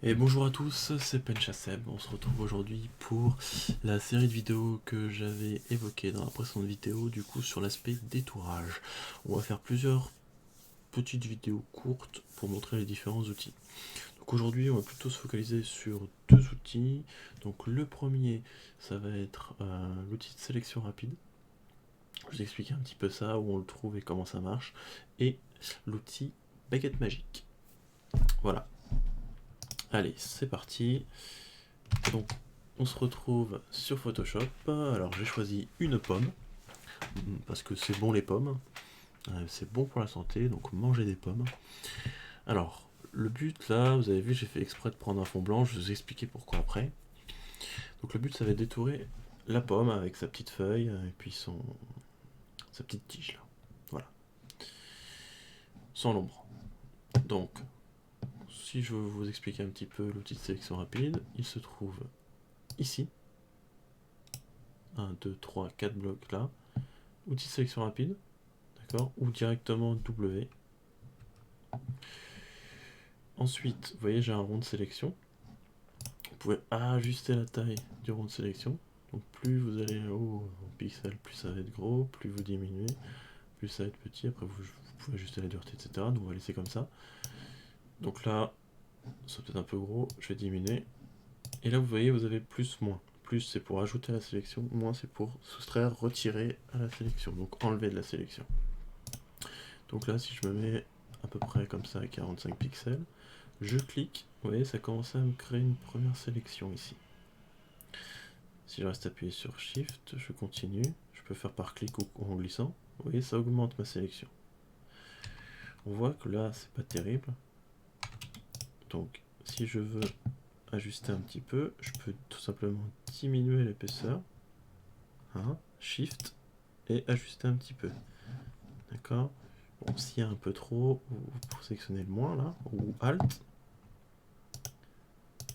Et bonjour à tous, c'est Penchaseb. On se retrouve aujourd'hui pour la série de vidéos que j'avais évoquée dans la précédente vidéo, du coup sur l'aspect détourage. On va faire plusieurs petites vidéos courtes pour montrer les différents outils. Donc aujourd'hui, on va plutôt se focaliser sur deux outils. Donc le premier, ça va être l'outil de sélection rapide. Je vous explique un petit peu ça, où on le trouve et comment ça marche. Et l'outil baguette magique. Voilà. Allez, c'est parti. Donc, on se retrouve sur Photoshop. Alors, j'ai choisi une pomme, parce que c'est bon les pommes. C'est bon pour la santé, donc mangez des pommes. Alors, le but là, vous avez vu, j'ai fait exprès de prendre un fond blanc, je vais vous expliquer pourquoi après. Donc, le but, ça va être d'étourer la pomme avec sa petite feuille et puis sa petite tige là. Voilà. Sans l'ombre. Donc, si je veux vous expliquer un petit peu l'outil de sélection rapide, il se trouve ici. 1, 2, 3, 4 blocs là. Outil de sélection rapide, d'accord, ou directement W. Ensuite, vous voyez, j'ai un rond de sélection. Vous pouvez ajuster la taille du rond de sélection. Donc plus vous allez haut en pixels, plus ça va être gros, plus vous diminuez, plus ça va être petit. Après, vous pouvez ajuster la dureté, etc. Donc on va laisser comme ça. Donc là, c'est peut-être un peu gros, je vais diminuer. Et là, vous voyez, vous avez plus, moins. Plus, c'est pour ajouter à la sélection, moins, c'est pour soustraire, retirer à la sélection, donc enlever de la sélection. Donc là, si je me mets à peu près comme ça à 45 pixels, je clique, vous voyez, ça commence à me créer une première sélection ici. Si je reste appuyé sur Shift, je continue, je peux faire par clic ou en glissant, vous voyez, ça augmente ma sélection. On voit que là, c'est pas terrible. Donc, si je veux ajuster un petit peu, je peux tout simplement diminuer l'épaisseur, Shift, et ajuster un petit peu. D'accord? Bon, s'il y a un peu trop, vous sélectionnez le moins là, ou Alt,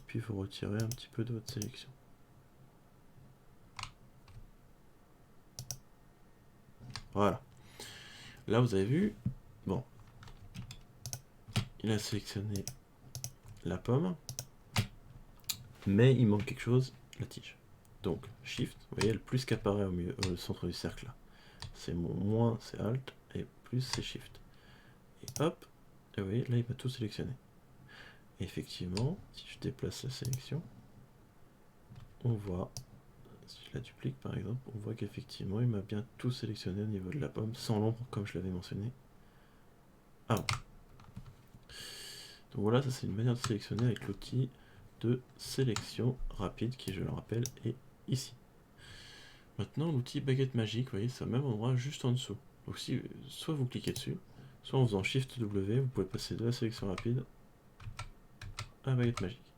puis vous retirez un petit peu de votre sélection. Voilà. Là, vous avez vu, bon, il a sélectionné la pomme, mais il manque quelque chose, la tige. Donc, Shift, vous voyez, le plus qui apparaît au centre du cercle là. C'est mon moins, c'est Alt, et plus, c'est Shift. Et hop, et vous voyez, là, il va tout sélectionner. Et effectivement, si je déplace la sélection, on voit, si je la duplique par exemple, on voit qu'effectivement, il m'a bien tout sélectionné au niveau de la pomme, sans l'ombre, comme je l'avais mentionné avant. Donc voilà, ça c'est une manière de sélectionner avec l'outil de sélection rapide qui, je le rappelle, est ici. Maintenant, l'outil baguette magique, vous voyez, c'est au même endroit, juste en dessous. Donc si, soit vous cliquez dessus, soit en faisant Shift W, vous pouvez passer de la sélection rapide à la baguette magique.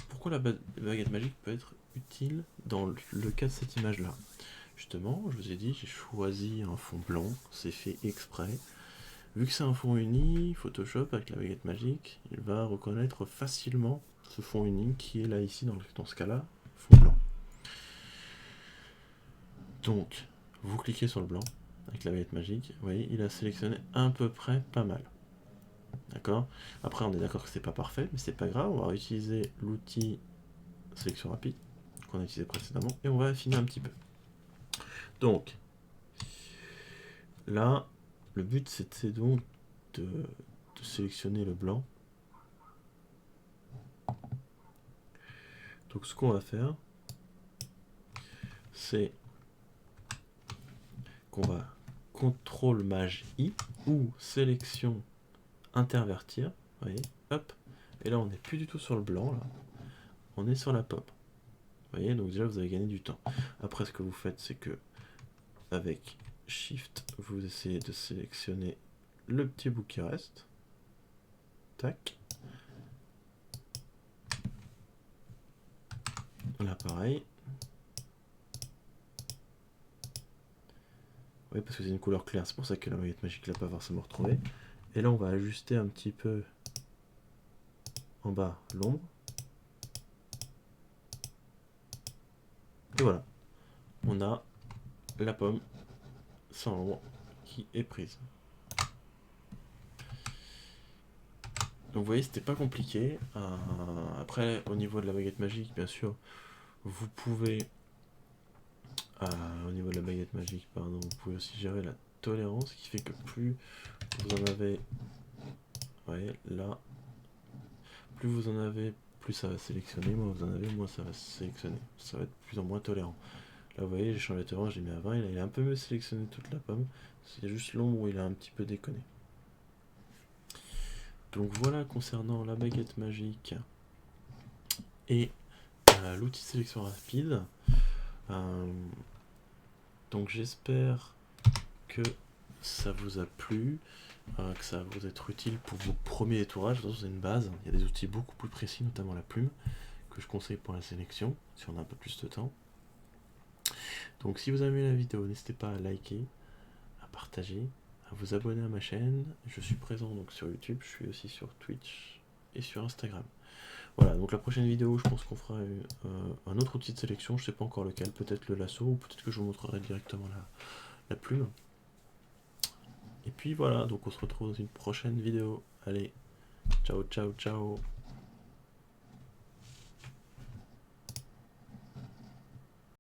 Pourquoi la baguette magique peut être utile dans le cas de cette image-là? Justement, je vous ai dit, j'ai choisi un fond blanc, c'est fait exprès. Vu que c'est un fond uni, Photoshop, avec la baguette magique, il va reconnaître facilement ce fond uni qui est là, ici, dans ce cas-là, fond blanc. Donc, vous cliquez sur le blanc, avec la baguette magique, vous voyez, il a sélectionné à peu près pas mal. D'accord? Après, on est d'accord que c'est pas parfait, mais c'est pas grave, on va utiliser l'outil sélection rapide, qu'on a utilisé précédemment, et on va affiner un petit peu. Donc, là, le but c'était donc de sélectionner le blanc. Donc ce qu'on va faire, c'est qu'on va CTRL Maj I ou sélection intervertir, vous voyez, hop, et là on n'est plus du tout sur le blanc, là, on est sur la pomme. Vous voyez, donc déjà vous avez gagné du temps. Après ce que vous faites, c'est que avec Shift, vous essayez de sélectionner le petit bout qui reste. Tac. Là pareil. Oui, parce que c'est une couleur claire, c'est pour ça que la baguette magique l'a pas forcément retrouvée. Et là on va ajuster un petit peu en bas l'ombre. Et voilà. On a la pomme sans l'ombre qui est prise. Donc vous voyez, c'était pas compliqué. Après, au niveau de la baguette magique, bien sûr, vous pouvez... au niveau de la baguette magique, pardon, vous pouvez aussi gérer la tolérance, qui fait que plus vous en avez... Vous voyez, là, plus vous en avez, plus ça va sélectionner, moins vous en avez, moins ça va sélectionner. Ça va être de plus en moins tolérant. Là, vous voyez, j'ai changé la tolérance, j'ai mis à 20, il a un peu mieux sélectionné toute la pomme. C'est juste l'ombre où il a un petit peu déconné. Donc voilà concernant la baguette magique et l'outil de sélection rapide. Donc j'espère que ça vous a plu, que ça va vous être utile pour vos premiers détourages. Attention, c'est une base, il y a des outils beaucoup plus précis, notamment la plume, que je conseille pour la sélection, si on a un peu plus de temps. Donc si vous avez aimé la vidéo, n'hésitez pas à liker, à partager, à vous abonner à ma chaîne. Je suis présent donc sur YouTube, je suis aussi sur Twitch et sur Instagram. Voilà, donc la prochaine vidéo, je pense qu'on fera un autre outil de sélection, je sais pas encore lequel, peut-être le lasso, ou peut-être que je vous montrerai directement la plume. Et puis voilà, donc on se retrouve dans une prochaine vidéo. Allez, ciao, ciao, ciao.